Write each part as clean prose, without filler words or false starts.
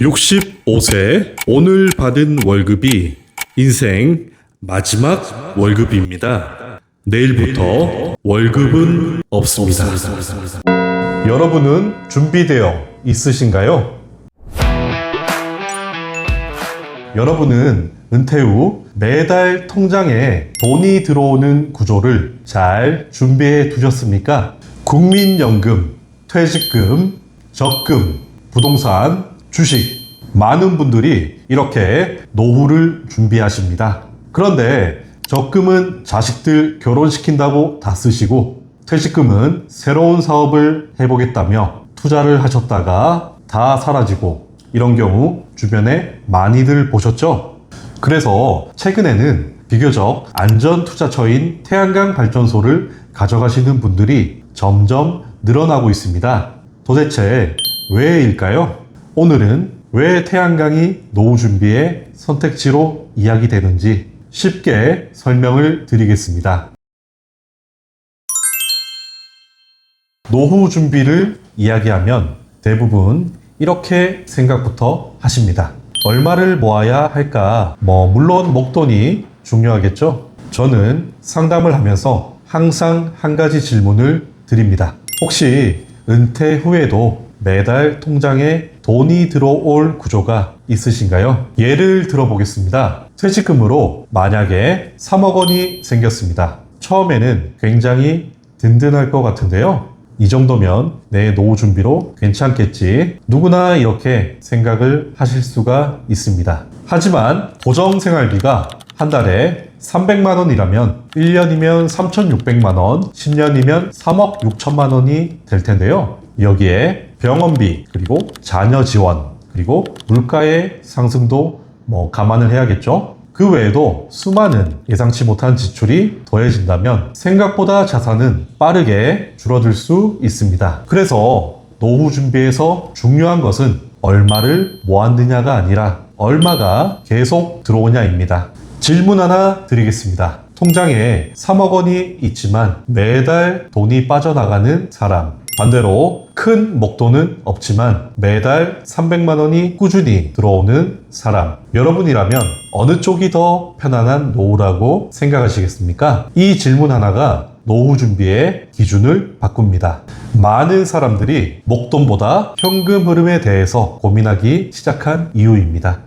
65세 오늘 받은 월급이 인생 마지막 월급입니다. 내일부터 월급은 없습니다. 여러분은 준비되어 있으신가요? 여러분은 은퇴 후 매달 통장에 돈이 들어오는 구조를 잘 준비해 두셨습니까? 국민연금, 퇴직금, 적금, 부동산, 주식, 많은 분들이 이렇게 노후를 준비하십니다. 그런데 적금은 자식들 결혼시킨다고 다 쓰시고, 퇴직금은 새로운 사업을 해보겠다며 투자를 하셨다가 다 사라지고, 이런 경우 주변에 많이들 보셨죠? 그래서 최근에는 비교적 안전 투자처인 태양광 발전소를 가져가시는 분들이 점점 늘어나고 있습니다. 도대체 왜일까요? 오늘은 왜 태양광이 노후 준비의 선택지로 이야기되는지 쉽게 설명을 드리겠습니다. 노후 준비를 이야기하면 대부분 이렇게 생각부터 하십니다. 얼마를 모아야 할까? 물론 목돈이 중요하겠죠? 저는 상담을 하면서 항상 한 가지 질문을 드립니다. 혹시 은퇴 후에도 매달 통장에 돈이 들어올 구조가 있으신가요? 예를 들어보겠습니다. 퇴직금으로 만약에 3억 원이 생겼습니다. 처음에는 굉장히 든든할 것 같은데요. 이 정도면 내 노후 준비로 괜찮겠지. 누구나 이렇게 생각을 하실 수가 있습니다. 하지만 고정생활비가 한 달에 300만 원이라면 1년이면 3,600만 원, 10년이면 3억 6천만 원이 될 텐데요. 여기에 병원비, 그리고 자녀 지원, 그리고 물가의 상승도 감안을 해야겠죠. 그 외에도 수많은 예상치 못한 지출이 더해진다면 생각보다 자산은 빠르게 줄어들 수 있습니다. 그래서 노후 준비에서 중요한 것은 얼마를 모았느냐가 아니라 얼마가 계속 들어오냐입니다. 질문 하나 드리겠습니다. 통장에 3억 원이 있지만 매달 돈이 빠져나가는 사람, 반대로 큰 목돈은 없지만 매달 300만 원이 꾸준히 들어오는 사람, 여러분이라면 어느 쪽이 더 편안한 노후라고 생각하시겠습니까? 이 질문 하나가 노후 준비의 기준을 바꿉니다. 많은 사람들이 목돈보다 현금 흐름에 대해서 고민하기 시작한 이유입니다.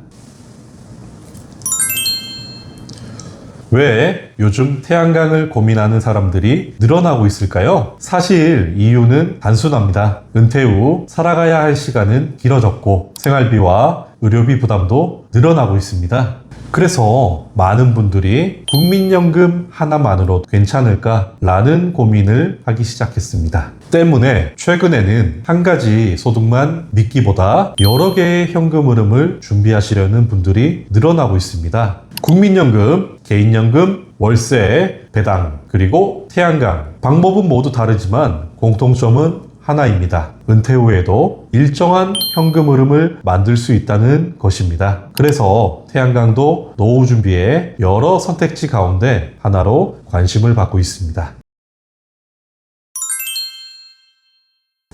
왜 요즘 태양광을 고민하는 사람들이 늘어나고 있을까요? 사실 이유는 단순합니다. 은퇴 후 살아가야 할 시간은 길어졌고 생활비와 의료비 부담도 늘어나고 있습니다. 그래서 많은 분들이 국민연금 하나만으로 괜찮을까라는 고민을 하기 시작했습니다. 때문에 최근에는 한 가지 소득만 믿기보다 여러 개의 현금 흐름을 준비하시려는 분들이 늘어나고 있습니다. 국민연금, 개인연금, 월세, 배당, 그리고 태양광. 방법은 모두 다르지만 공통점은 하나입니다. 은퇴 후에도 일정한 현금 흐름을 만들 수 있다는 것입니다. 그래서 태양광도 노후 준비의 여러 선택지 가운데 하나로 관심을 받고 있습니다.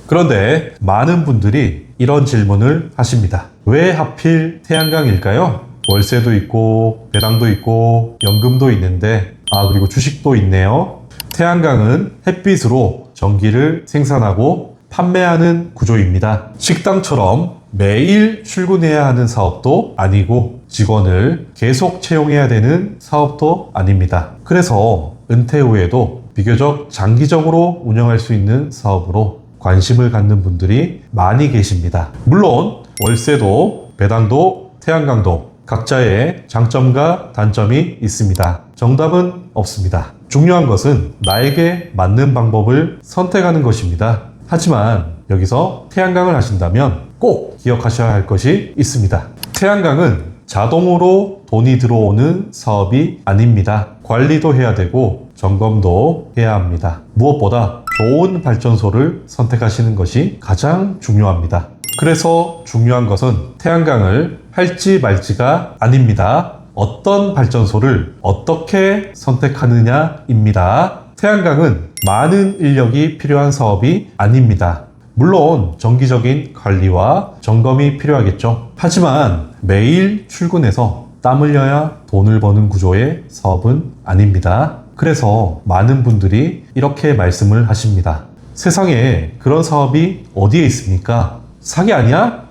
그런데 많은 분들이 이런 질문을 하십니다. 왜 하필 태양광일까요? 월세도 있고 배당도 있고 연금도 있는데 그리고 주식도 있네요. 태양광은 햇빛으로 전기를 생산하고 판매하는 구조입니다. 식당처럼 매일 출근해야 하는 사업도 아니고 직원을 계속 채용해야 되는 사업도 아닙니다. 그래서 은퇴 후에도 비교적 장기적으로 운영할 수 있는 사업으로 관심을 갖는 분들이 많이 계십니다. 물론 월세도 배당도 태양광도 각자의 장점과 단점이 있습니다. 정답은 없습니다. 중요한 것은 나에게 맞는 방법을 선택하는 것입니다. 하지만 여기서 태양광을 하신다면 꼭 기억하셔야 할 것이 있습니다. 태양광은 자동으로 돈이 들어오는 사업이 아닙니다. 관리도 해야 되고 점검도 해야 합니다. 무엇보다 좋은 발전소를 선택하시는 것이 가장 중요합니다. 그래서 중요한 것은 태양광을 할지 말지가 아닙니다. 어떤 발전소를 어떻게 선택하느냐입니다. 태양광은 많은 인력이 필요한 사업이 아닙니다. 물론 정기적인 관리와 점검이 필요하겠죠. 하지만 매일 출근해서 땀 흘려야 돈을 버는 구조의 사업은 아닙니다. 그래서 많은 분들이 이렇게 말씀을 하십니다. 세상에 그런 사업이 어디에 있습니까? 사기 아니야?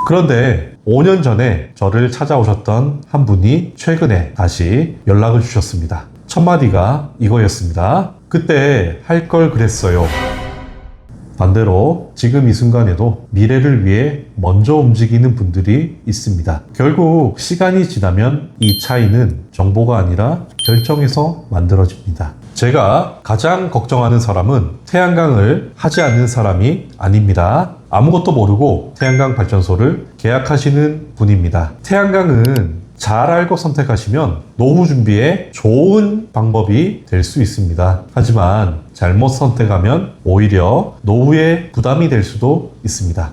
그런데 5년 전에 저를 찾아오셨던 한 분이 최근에 다시 연락을 주셨습니다. 첫 마디가 이거였습니다. 그때 할 걸 그랬어요. 반대로 지금 이 순간에도 미래를 위해 먼저 움직이는 분들이 있습니다. 결국 시간이 지나면 이 차이는 정보가 아니라 결정에서 만들어집니다. 제가 가장 걱정하는 사람은 태양광을 하지 않는 사람이 아닙니다. 아무것도 모르고 태양광 발전소를 계약하시는 분입니다. 태양광은 잘 알고 선택하시면 노후 준비에 좋은 방법이 될 수 있습니다. 하지만 잘못 선택하면 오히려 노후에 부담이 될 수도 있습니다.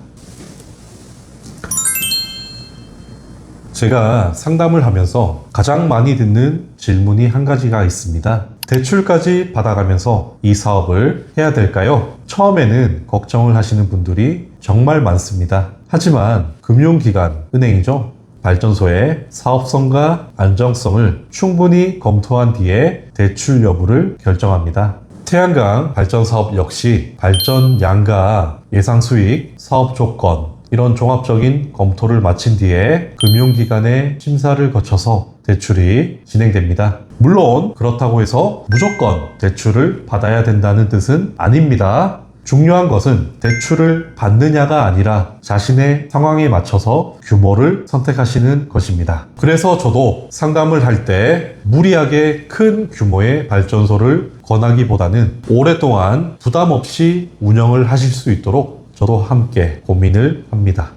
제가 상담을 하면서 가장 많이 듣는 질문이 한 가지가 있습니다. 대출까지 받아가면서 이 사업을 해야 될까요? 처음에는 걱정을 하시는 분들이 정말 많습니다. 하지만 금융기관, 은행이죠. 발전소의 사업성과 안정성을 충분히 검토한 뒤에 대출 여부를 결정합니다. 태양광 발전 사업 역시 발전 양과 예상 수익, 사업 조건, 이런 종합적인 검토를 마친 뒤에 금융기관의 심사를 거쳐서 대출이 진행됩니다. 물론 그렇다고 해서 무조건 대출을 받아야 된다는 뜻은 아닙니다. 중요한 것은 대출을 받느냐가 아니라 자신의 상황에 맞춰서 규모를 선택하시는 것입니다. 그래서 저도 상담을 할 때 무리하게 큰 규모의 발전소를 권하기보다는 오랫동안 부담 없이 운영을 하실 수 있도록 저도 함께 고민을 합니다.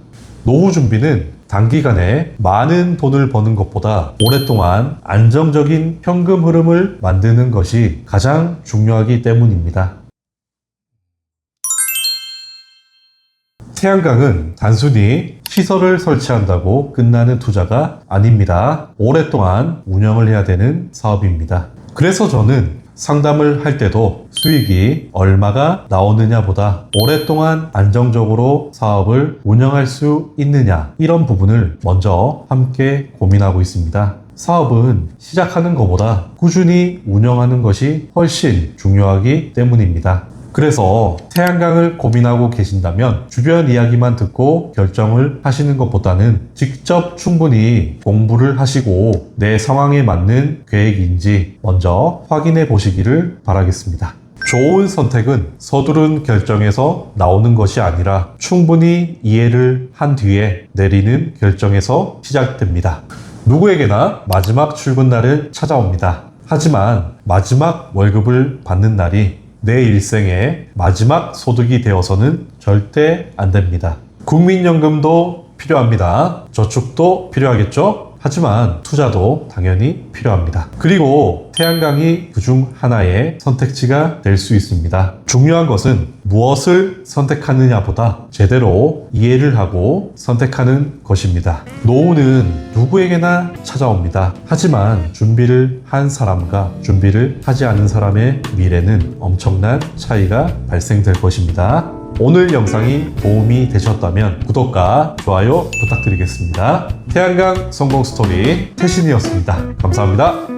노후 준비는 단기간에 많은 돈을 버는 것보다 오랫동안 안정적인 현금 흐름을 만드는 것이 가장 중요하기 때문입니다. 태양광은 단순히 시설을 설치한다고 끝나는 투자가 아닙니다. 오랫동안 운영을 해야 되는 사업입니다. 그래서 저는 상담을 할 때도 수익이 얼마가 나오느냐보다 오랫동안 안정적으로 사업을 운영할 수 있느냐, 이런 부분을 먼저 함께 고민하고 있습니다. 사업은 시작하는 것보다 꾸준히 운영하는 것이 훨씬 중요하기 때문입니다. 그래서 태양광을 고민하고 계신다면 주변 이야기만 듣고 결정을 하시는 것보다는 직접 충분히 공부를 하시고 내 상황에 맞는 계획인지 먼저 확인해 보시기를 바라겠습니다. 좋은 선택은 서두른 결정에서 나오는 것이 아니라 충분히 이해를 한 뒤에 내리는 결정에서 시작됩니다. 누구에게나 마지막 출근 날은 찾아옵니다. 하지만 마지막 월급을 받는 날이 내 일생의 마지막 소득이 되어서는 절대 안 됩니다. 국민연금도 필요합니다. 저축도 필요하겠죠? 하지만 투자도 당연히 필요합니다. 그리고 태양광이 그중 하나의 선택지가 될 수 있습니다. 중요한 것은 무엇을 선택하느냐보다 제대로 이해를 하고 선택하는 것입니다. 노후는 누구에게나 찾아옵니다. 하지만 준비를 한 사람과 준비를 하지 않은 사람의 미래는 엄청난 차이가 발생될 것입니다. 오늘 영상이 도움이 되셨다면 구독과 좋아요 부탁드리겠습니다. 태양광 성공 스토리 태신이었습니다. 감사합니다.